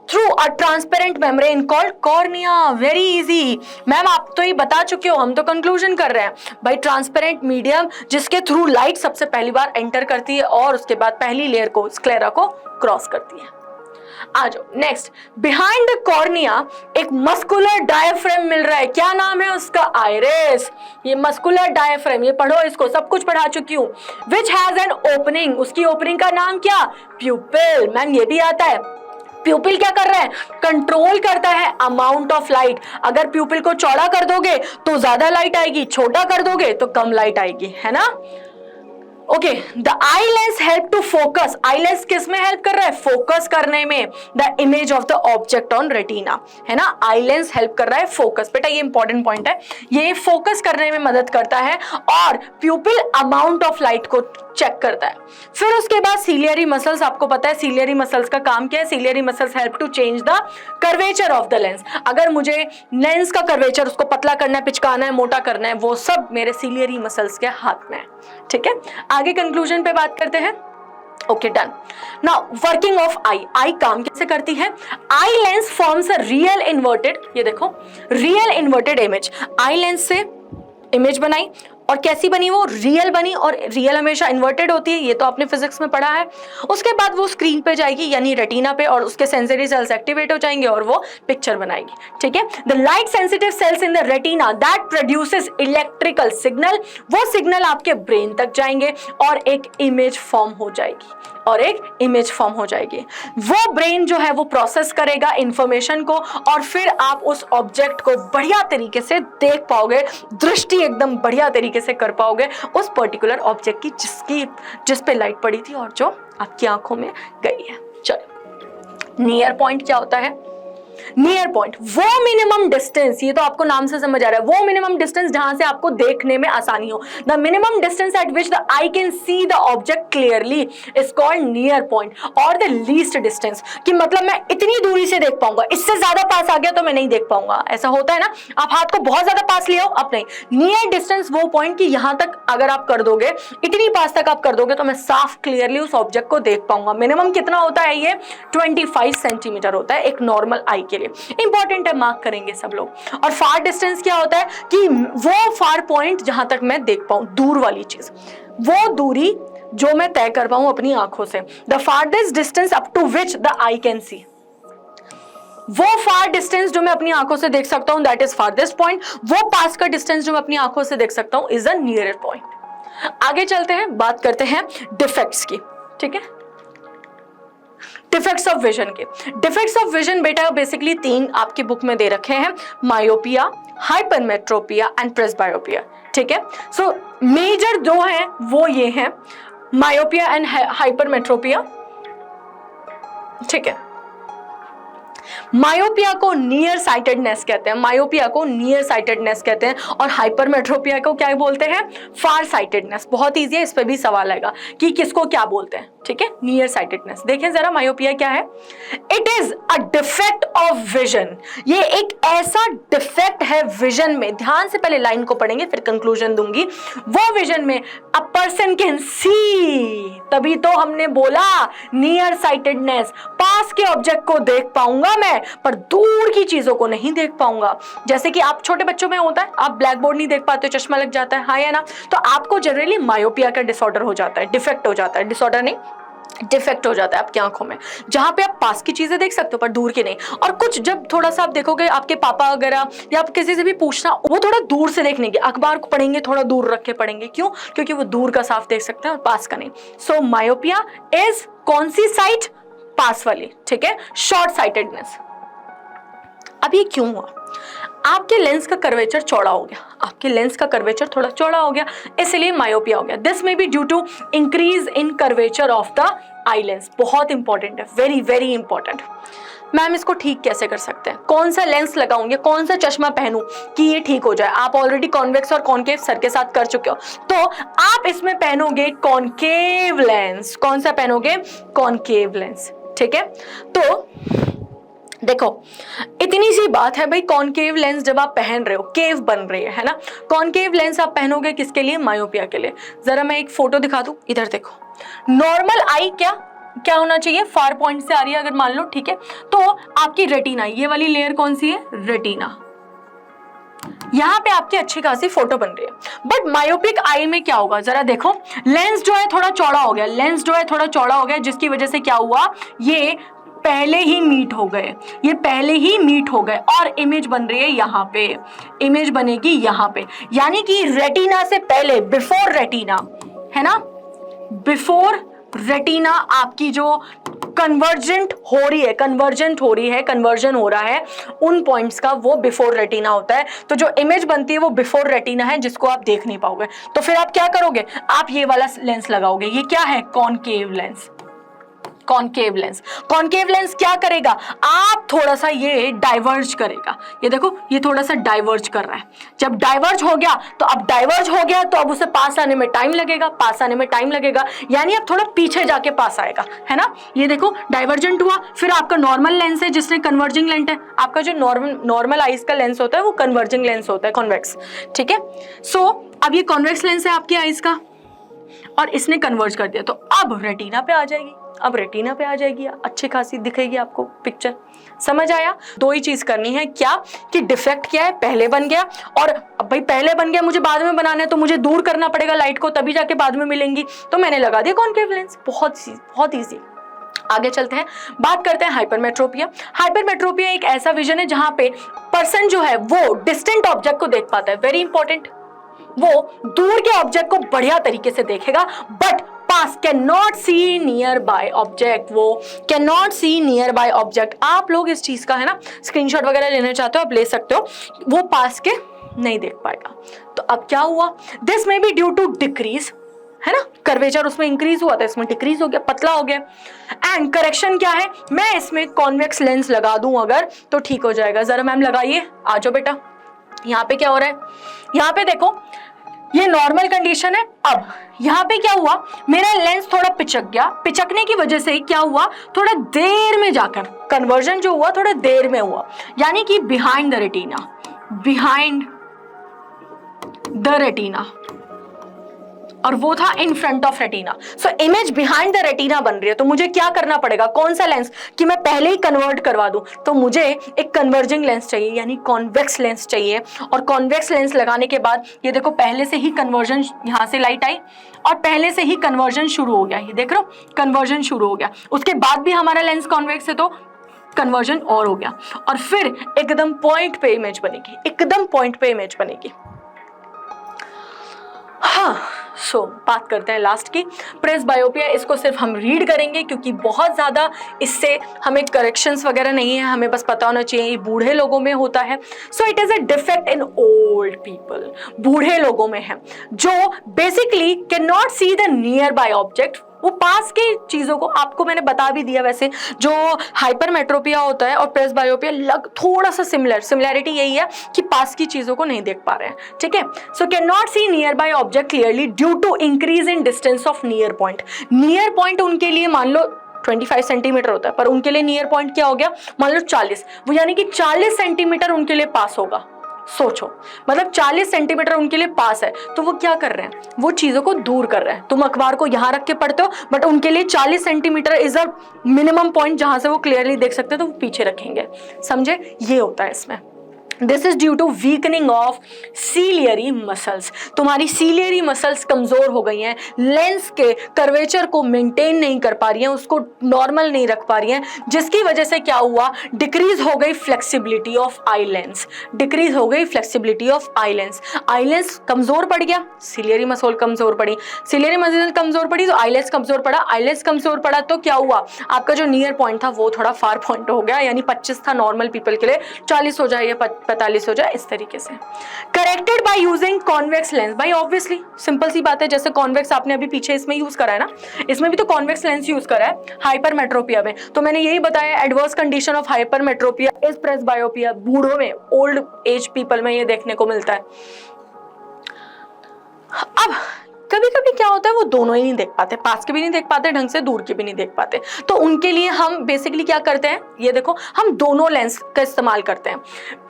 through a transparent membrane called cornea. Very easy ma'am, आप तो ये बता चुके हो, हम तो कंक्लूजन कर रहे हैं भाई। ट्रांसपेरेंट मीडियम जिसके थ्रू लाइट सबसे पहली बार एंटर करती है और उसके बाद पहली लेयर को, स्क्लेरा को क्रॉस करती है। आ जाओ नेक्स्ट, बिहाइंड द कॉर्निया एक मस्कुलर डायफ्राम मिल रहा है, क्या नाम है उसका, आइरिस। ये मस्कुलर डायफ्राम, ये पढ़ो, इसको सब कुछ पढ़ा चुकी हूं। विच हैज एन ओपनिंग, उसकी ओपनिंग का नाम क्या, प्यूपिल। मैम ये भी आता है, प्यूपिल क्या कर रहा है, कंट्रोल करता है अमाउंट ऑफ लाइट। अगर प्यूपिल को चौड़ा कर दोगे तो ज्यादा लाइट आएगी, छोटा कर दोगे तो कम लाइट आएगी, है ना। Okay, the eye lens help to focus, eye lens किस में हेल्प कर रहा है, फोकस करने में, the image of the object on retina, है ना। आई लेंस हेल्प कर रहा है फोकस, बेटा ये इंपॉर्टेंट पॉइंट है, ये फोकस करने में मदद करता है, और प्यूपिल अमाउंट ऑफ लाइट को चेक करता है। फिर उसके बाद सीलियरी मसल्स, आपको पता है सीलियरी मसल्स का काम क्या है, ciliary muscles help to change the curvature of the lens. अगर मुझे लेंस का कर्वेचर उसको पतला करना है, पिचकाना है, मोटा करना है, वो सब मेरे सीलियरी मसल्स के हाथ में है, ठीक है। आगे कंक्लूजन पे बात करते हैं। Okay done. Now working of eye, eye काम कैसे करती है, eye lens forms a real inverted, ये देखो real inverted image, eye lens से इमेज बनाई और कैसी बनी, वो रियल बनी, और रियल हमेशा इन्वर्टेड होती है, ये तो आपने फिजिक्स में पढ़ा है। उसके बाद वो स्क्रीन पे जाएगी यानी रेटिना पे, और उसके सेंसरी सेल्स एक्टिवेट हो जाएंगे और वो पिक्चर बनाएगी, ठीक है। The light sensitive sales in the retina that produces electrical signal, वो सिग्नल आपके ब्रेन तक जाएंगे और एक इमेज फॉर्म हो जाएगी, और एक इमेज फॉर्म हो जाएगी। वो ब्रेन जो है वो प्रोसेस करेगा इंफॉर्मेशन को, और फिर आप उस ऑब्जेक्ट को बढ़िया तरीके से देख पाओगे, दृष्टि एकदम बढ़िया तरीके से कर पाओगे उस पर्टिकुलर ऑब्जेक्ट की जिस पे लाइट पड़ी थी और जो आपकी आंखों में गई है। चलो, नियर पॉइंट क्या होता है, नियर पॉइंट वो मिनिमम डिस्टेंस, ये तो आपको नाम से समझ आ रहा है, वो मिनिमम डिस्टेंस जहां से आपको देखने में आसानी हो, the minimum distance eight which the eye can see the object clearly is called near point, और द लीस्ट डिस्टेंस, कि मतलब मैं इतनी दूरी से देख पाऊंगा, इससे ज्यादा पास आ गया तो मैं नहीं देख पाऊंगा, ऐसा होता है ना, आप हाथ को बहुत ज्यादा पास ले आओ, अब नहीं। नियर डिस्टेंस वो पॉइंट कि यहां तक अगर आप कर दोगे, इतनी पास तक आप कर दोगे तो मैं साफ क्लियरली उस ऑब्जेक्ट को देख पाऊंगा। मिनिमम कितना होता है, ये 25 सेंटीमीटर होता है एक नॉर्मल आई के लिए, इंपॉर्टेंट है, मार्क करेंगे सब लोग। और फार डिस्टेंस क्या होता है कि वो फार पॉइंट जहां तक मैं देख पाऊं, दूर वाली चीज, वो दूरी जो मैं तय कर पाऊं अपनी आंखों से, the farthest distance up to which the eye can see, वो फार डिस्टेंस जो मैं अपनी आंखों से देख सकता हूं दैट इज फारदेस्ट पॉइंट, वो पास का डिस्टेंस जो मैं अपनी आंखों से देख सकता हूं इज द नियरेस्ट पॉइंट। आगे चलते हैं, बात करते हैं डिफेक्ट्स की, ठीक है। डिफेक्ट्स ऑफ विजन के, डिफेक्ट्स ऑफ विजन बेटा बेसिकली 3 आपकी बुक में दे रखे हैं, मायोपिया, हाइपरमेट्रोपिया एंड प्रेसबायोपिया, ठीक है। सो मेजर 2 हैं वो ये हैं, मायोपिया एंड हाइपरमेट्रोपिया, ठीक है। मायोपिया को नियर साइटेडनेस कहते हैं, मायोपिया को नियर साइटेडनेस कहते हैं, और हाइपरमेट्रोपिया को क्या बोलते हैं, फार साइटेडनेस। बहुत ईजी है, इस पे भी सवाल आएगा कि किसको क्या बोलते हैं, ठीक है, नियर साइटेडनेस। देखें जरा मायोपिया क्या है, it is a defect of vision, ये एक ऐसा डिफेक्ट है विजन में, ध्यान से पहले लाइन को पढ़ेंगे फिर कंक्लूजन दूंगी, वो विजन में अ पर्सन कैन सी, तभी तो हमने बोला नियर साइटेडनेस, पास के ऑब्जेक्ट को देख पाऊंगा मैं पर दूर की चीजों को नहीं देख पाऊंगा। जैसे कि आप छोटे बच्चों में होता है, आप ब्लैक बोर्ड नहीं देख पाते, चश्मा लग जाता है, हाँ या ना, तो आपको जनरली मायोपिया का डिसऑर्डर हो जाता है, डिफेक्ट हो जाता है, डिसऑर्डर नहीं डिफेक्ट हो जाता है आपकी आंखों में, जहां पे आप पास की चीजें देख सकते हो पर दूर की नहीं। और कुछ जब थोड़ा सा आप देखोगे आपके पापा वगैरह या आप किसी से भी पूछना, वो थोड़ा दूर से देखने की, अखबार को पढ़ेंगे थोड़ा दूर रख के पढ़ेंगे, क्यों, क्योंकि वो दूर का साफ देख सकते हैं और पास का नहीं। सो मायोपिया इज कौन सी साइट, पास वाली, ठीक है, शॉर्ट साइटेडनेस। अब ये क्यों हुआ, आपके लेंस का कर्वेचर चौड़ा हो गया, आपके लेंस का कर्वेचर थोड़ा चौड़ा हो गया, इसलिए मायोपिया हो गया। This may be due to increase in curvature of the eye lens. बहुत इंपॉर्टेंट है, वेरी वेरी इंपॉर्टेंट। मैम इसको ठीक कैसे कर सकते हैं, कौन सा लेंस लगाऊंगे, कौन सा चश्मा पहनूं कि ये ठीक हो जाए। आप ऑलरेडी कॉन्वेक्स और कॉनकेव सर के साथ कर चुके हो, तो आप इसमें पहनोगे कॉनकेव लेंस। कौन सा पहनोगे, कॉनकेव लेंस, ठीक है। तो देखो इतनी सी बात है भाई, कॉनकेव लेंस जब आप पहन रहे हो, केव बन रही है ना, कॉनकेव लेंस आप पहनोगे किसके लिए, मायोपिया के लिए। जरा मैं एक फोटो दिखा दूं, इधर देखो, नॉर्मल आई क्या होना चाहिए, फार पॉइंट से आ रही है अगर मान लो, ठीक है, तो आपकी रेटिना, ये वाली लेयर कौन सी है, रेटिना, यहाँ पे आपकी अच्छी खासी फोटो बन रही है। बट मायोपिक आई में क्या होगा, जरा देखो, लेंस जो है थोड़ा चौड़ा हो गया, लेंस जो है थोड़ा चौड़ा हो गया, जिसकी वजह से क्या हुआ, ये पहले ही मीट हो गए, ये पहले ही मीट हो गए और इमेज बन रही है यहाँ पे, इमेज बनेगी यहाँ पे, यानी कि रेटिना से पहले, बिफोर रेटिना है ना, बिफोर रेटिना आपकी जो कन्वर्जेंट हो रही है, कन्वर्जन हो रहा है उन पॉइंट्स का, वो बिफोर रेटिना होता है। तो जो इमेज बनती है वो बिफोर रेटिना है, जिसको आप देख नहीं पाओगे। तो फिर आप क्या करोगे, आप ये वाला लेंस लगाओगे, ये क्या है, concave lens. Concave lens, concave lens क्या करेगा, आप थोड़ा सा ये डाइवर्ज करेगा, ये देखो ये थोड़ा सा डाइवर्ज कर रहा है। जब डाइवर्ज हो गया तो अब डाइवर्ज हो गया तो अब उसे पास आने में टाइम लगेगा, पास आने में टाइम लगेगा, यानी अब थोड़ा पीछे जाके पास आएगा, है ना। ये देखो डाइवर्जेंट हुआ, फिर आपका नॉर्मल लेंस है जिसने कन्वर्जिंग लेंस है, आपका जो नॉर्मल आइज का लेंस होता है वो कन्वर्जिंग लेंस होता है, कॉन्वेक्स, ठीक है। सो अब ये कॉन्वेक्स लेंस है आपकी आइज का और इसने कन्वर्ज कर दिया, तो अब रेटिना पे आ जाएगी, अब रेटिना पे आ जाएगी, अच्छी खासी दिखेगी आपको पिक्चर। समझ आया, दो ही चीज करनी है, क्या कि डिफेक्ट क्या है, पहले बन गया, और अब भाई पहले बन गया, मुझे बाद में बनाना है तो मुझे दूर करना पड़ेगा लाइट को, तभी जाके बाद में मिलेंगी, तो मैंने लगा दिया कॉनकेव लेंस। बहुत ईजी। आगे चलते हैं, बात करते हैं हाइपरमेट्रोपिया। हाइपरमेट्रोपिया एक ऐसा विजन है जहां पे पर्सन जो है वो डिस्टेंट ऑब्जेक्ट को देख पाता है, वेरी इंपॉर्टेंट, वो दूर के ऑब्जेक्ट को बढ़िया तरीके से देखेगा, बट पास can not see near by object, वो can not see near by object. आप लोग इस चीज का है ना स्क्रीनशॉट वगैरह लेना चाहते हो आप ले सकते हो, वो पास के नहीं देख पाएगा। तो अब क्या हुआ, this may be due to decrease, है ना, कर्वेचर उसमें इंक्रीज हुआ था, इसमें डिक्रीज हो गया, पतला हो गया। एंड करेक्शन क्या है, मैं इसमें कॉन्वेक्स लेंस लगा दूं अगर तो ठीक हो जाएगा। जरा मैम लगाइए, आ जाओ बेटा। यहाँ पे क्या हो रहा है, यहाँ पे देखो ये नॉर्मल कंडीशन है। अब यहाँ पे क्या हुआ, मेरा लेंस थोड़ा पिचक गया, पिचकने की वजह से क्या हुआ, थोड़ा देर में जाकर कन्वर्जन जो हुआ थोड़ा देर में हुआ, यानी कि behind the retina, behind the retina, और वो था in front of retina. So image behind the retina बन रही है, तो मुझे क्या करना पड़ेगा, कौन सा लेंस कि मैं पहले ही कन्वर्ट करवा दूं, तो मुझे एक कन्वर्जिंग लेंस चाहिए, यानी कॉन्वेक्स लेंस चाहिए। और कॉन्वेक्स लेंस लगाने के बाद ये देखो पहले से ही कन्वर्जन, यहाँ से लाइट आई और पहले से ही कन्वर्जन शुरू हो गया, ये देख रहे हो कन्वर्जन शुरू हो गया। उसके बाद भी हमारा लेंस कॉन्वेक्स है तो कन्वर्जन और हो गया, और फिर एकदम पॉइंट पे इमेज बनेगी, एकदम पॉइंट पे इमेज बनेगी। हाँ, सो बात करते हैं लास्ट की, प्रेसबायोपिया। इसको सिर्फ हम रीड करेंगे क्योंकि बहुत ज़्यादा इससे हमें करेक्शंस वगैरह नहीं है, हमें बस पता होना चाहिए ये बूढ़े लोगों में होता है। So it is a defect in old people, बूढ़े लोगों में है, जो basically can not see the near by object, वो पास की चीजों को, आपको मैंने बता भी दिया वैसे, जो हाइपरमेट्रोपिया होता है और प्रेसबायोपिया थोड़ा सा सिमिलैरिटी यही है कि पास की चीजों को नहीं देख पा रहे हैं, ठीक है। So can not see near by object clearly due to increase in distance of near point. Near point उनके लिए मान लो 25 सेंटीमीटर होता है, पर उनके लिए नियर पॉइंट क्या हो गया, मान लो 40, वो यानी कि 40 सेंटीमीटर उनके लिए पास होगा। सोचो, मतलब 40 सेंटीमीटर उनके लिए पास है, तो वो क्या कर रहे हैं, वो चीजों को दूर कर रहे हैं। तुम अखबार को यहां रख के पढ़ते हो, बट उनके लिए 40 centimetre is a minimum point जहां से वो क्लियरली देख सकते हैं, तो वो पीछे रखेंगे। समझे, ये होता है इसमें। This is due to weakening of ciliary muscles. तुम्हारी सीलियरी मसल्स कमजोर हो गई हैं, लेंस के कर्वेचर को मेंटेन नहीं कर पा रही हैं, उसको नॉर्मल नहीं रख पा रही हैं, जिसकी वजह से क्या हुआ, डिक्रीज हो गई flexibility of eye lens, decrease हो गई flexibility of eye lens. Eye lens कमजोर पड़ गया, सीलियरी मसल कमजोर पड़ी, सीलियरी मसल कमजोर पड़ी तो आई लेंस कमजोर पड़ा, आई लेंस कमजोर पड़ा तो क्या हुआ, आपका जो नियर पॉइंट था वो थोड़ा फार पॉइंट हो गया, यानी 25 था नॉर्मल पीपल के लिए, 40 हो जाए या 45 हो जाए, इस तरीके से। Corrected by using convex lens. भाई ऑब्वियसली सिंपल सी बात है, जैसे कॉन्वेक्स आपने अभी पीछे इसमें यूज करा है ना, इसमें भी तो कॉन्वेक्स लेंस यूज करा है हाइपरमेट्रोपिया में। तो मैंने यही बताया, adverse condition of hypermetropia is presbyopia. बूढ़ों में, ओल्ड एज पीपल में ये देखने को मिलता है। अब कभी कभी क्या होता है, वो दोनों ही नहीं देख पाते, पास के भी नहीं देख पाते ढंग से, दूर के भी नहीं देख पाते, तो उनके लिए हम बेसिकली क्या करते हैं, ये देखो, हम दोनों लेंस का इस्तेमाल करते हैं।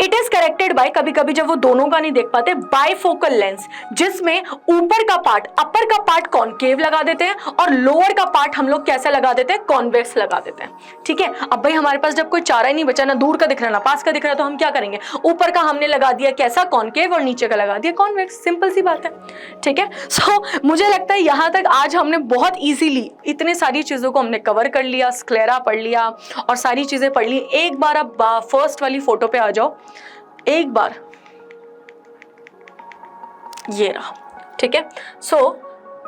इट इज करेक्टेड बाय, कभी कभी जब वो दोनों का नहीं देख पाते, बाइफोकल लेंस, जिसमें ऊपर का पार्ट, अपर का पार्ट कॉनकेव लगा देते हैं और लोअर का पार्ट हम लोग कैसे लगा देते हैं, कॉन्वेक्स लगा देते हैं, ठीक है। अब भाई हमारे पास जब कोई चारा ही नहीं बचा, ना दूर का दिख रहा ना पास का दिख रहा, तो हम क्या करेंगे, ऊपर का हमने लगा दिया कैसा, कॉनकेव, और नीचे का लगा दिया कॉन्वेक्स, सिंपल सी बात है, ठीक है। सो मुझे लगता है यहां तक आज हमने बहुत इजीली इतने सारी चीजों को हमने कवर कर लिया, स्क्लेरा पढ़ लिया और सारी चीजें पढ़ ली। एक बार आप फर्स्ट वाली फोटो पे आ जाओ, एक बार, ये रहा, ठीक है। सो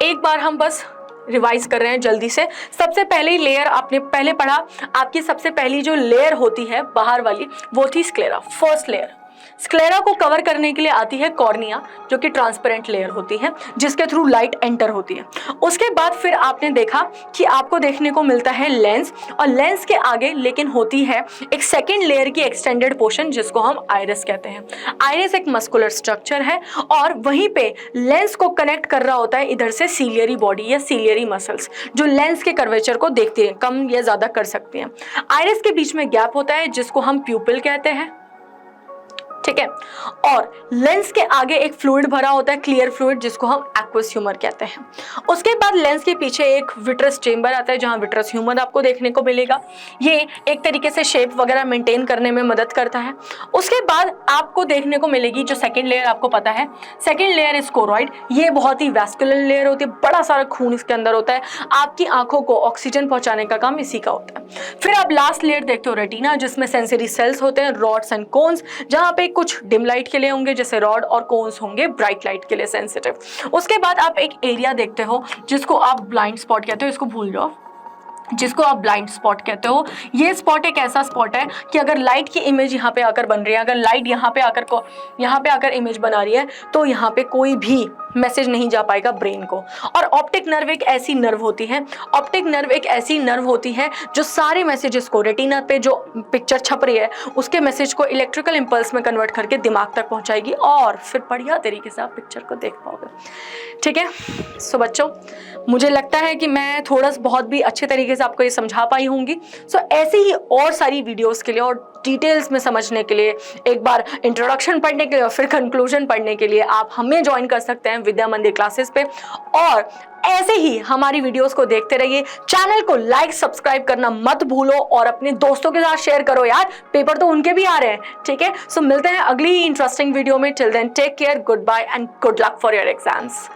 एक बार हम बस रिवाइज कर रहे हैं जल्दी से। सबसे पहले लेयर आपने पहले पढ़ा, आपकी सबसे पहली जो लेयर होती है बाहर वाली, वो थी स्क्लेरा, फर्स्ट लेयर। स्क्लेरा को कवर करने के लिए आती है कॉर्निया, जो कि ट्रांसपेरेंट लेयर होती है, जिसके थ्रू लाइट एंटर होती है। उसके बाद फिर आपने देखा कि आपको देखने को मिलता है लेंस, और लेंस के आगे लेकिन होती है एक सेकेंड लेयर की एक्सटेंडेड पोर्शन, जिसको हम आइरिस कहते हैं। आइरिस एक मस्कुलर स्ट्रक्चर है, और वहीं पे लेंस को कनेक्ट कर रहा होता है इधर से सीलियरी बॉडी या सीलियरी मसल्स, जो लेंस के कर्वेचर को देखती है, कम या ज्यादा कर सकती हैं। आइरिस के बीच में गैप होता है, जिसको हम प्यूपिल कहते हैं, ठीक है। और लेंस के आगे एक फ्लूइड भरा होता है, क्लियर फ्लूइड, जिसको हम एक्वस ह्यूमर कहते हैं। उसके बाद लेंस के पीछे एक विट्रस चेंबर आता है, जहां विट्रस ह्यूमर आपको देखने को मिलेगा। ये एक तरीके से शेप वगैरह मेंटेन करने में मदद करता है। उसके बाद आपको देखने को मिलेगी जो सेकेंड लेयर, आपको पता है सेकेंड लेयर इज कोरॉइड। ये बहुत ही वैस्कुलर लेयर होती है, बड़ा सारा खून इसके अंदर होता है, आपकी आंखों को ऑक्सीजन पहुंचाने का काम इसी का होता है। फिर आप लास्ट लेयर देखते हो रेटिना, जिसमें सेंसरी सेल्स होते हैं, रॉड्स एंड कोन्स, जहां पे कुछ डिम लाइट के लिए होंगे जैसे रॉड, और कोन्स होंगे ब्राइट लाइट के लिए सेंसिटिव। उसके बाद आप एक एरिया देखते हो जिसको आप ब्लाइंड स्पॉट कहते हो, इसको भूल जाओ, जिसको आप ब्लाइंड स्पॉट कहते हो। ये स्पॉट एक ऐसा स्पॉट है कि अगर लाइट की इमेज यहाँ पे आकर बन रही है, अगर लाइट यहाँ पे आकर इमेज बना रही है, तो यहाँ पे कोई भी मैसेज नहीं जा पाएगा ब्रेन को। और ऑप्टिक नर्व एक ऐसी नर्व होती है जो सारे मैसेजेस को, रेटिना पे जो पिक्चर छप रही है उसके मैसेज को इलेक्ट्रिकल इंपल्स में कन्वर्ट करके दिमाग तक पहुंचाएगी, और फिर बढ़िया तरीके से आप पिक्चर को देख पाओगे, ठीक है। सो बच्चों, मुझे लगता है कि मैं थोड़ा बहुत भी अच्छे तरीके से आपको ये समझा पाई होंगी। सो ऐसे ही और सारी वीडियोस के लिए और डिटेल्स में समझने के लिए, एक बार इंट्रोडक्शन पढ़ने के लिए और फिर कंक्लूजन पढ़ने के लिए आप हमें ज्वाइन कर सकते हैं विद्या मंदिर क्लासेस पे। और ऐसे ही हमारी वीडियोस को देखते रहिए। चैनल को लाइक सब्सक्राइब करना मत भूलो, और अपने दोस्तों के साथ शेयर करो यार, पेपर तो उनके भी आ रहे हैं, ठीक है। सो मिलते हैं अगली इंटरेस्टिंग वीडियो में। Till then take care, good bye and good luck for your exams.